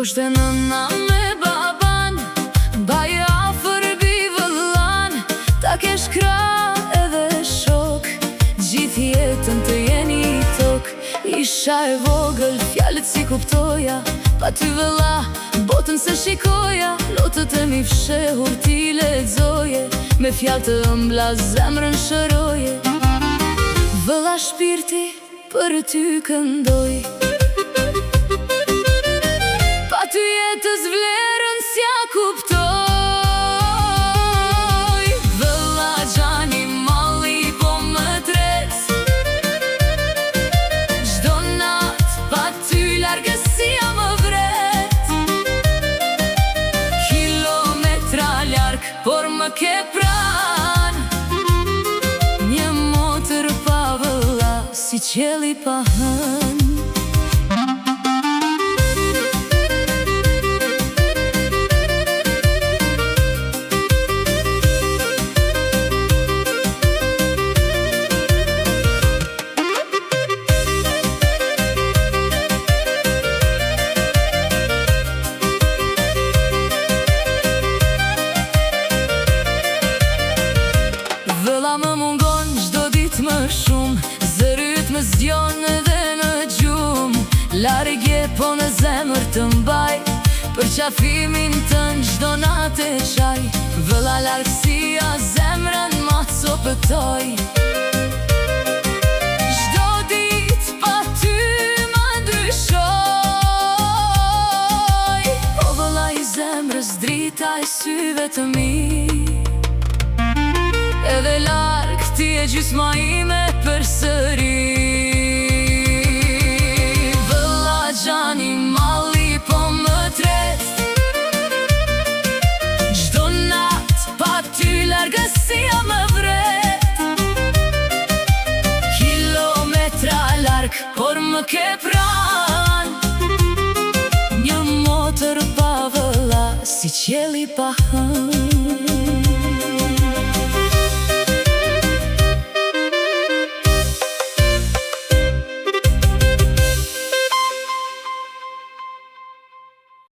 thoshte nëna me baban, baje afer bi vëllan, ta kesh krah edhe shok, gjithë jetën të jeni tok. Isha e vogël, fjallet si kuptoja, pa ty vëlla, botën se shikoja. Lotët e mi fshehur ti lexoje, me fjallë të ëmbla zemrën shëroje. Vëlla shpirti për ty këndoj, pa ty jetës vlerën s'ja kuptoj. Vëlla gjani malli po më tres, gjdo nat pa ty largësia më vret. Kilometra larg, por më ke pran, një motër pa vëlla si qeli pa hën. Vëlla më mungon gjdo dit më shumë, zëryt më zgjon edhe në gjumë. Largje po në zemër të mbaj, për qafimin tën gjdo nat e qaj. Vëlla largësia zemrën ma copëtoj, gjdo dit pa ty ma ndryshoj. O vëlla i zemrës, drita i syve të mi, edhe larg ti e gjysma ime përsëri. Vëlla gjani malli po më tres, gjdo nat pa ty largësia më vret. Kilometra larg, por më ke pran, një motër pa vëlla si qeli pa hën.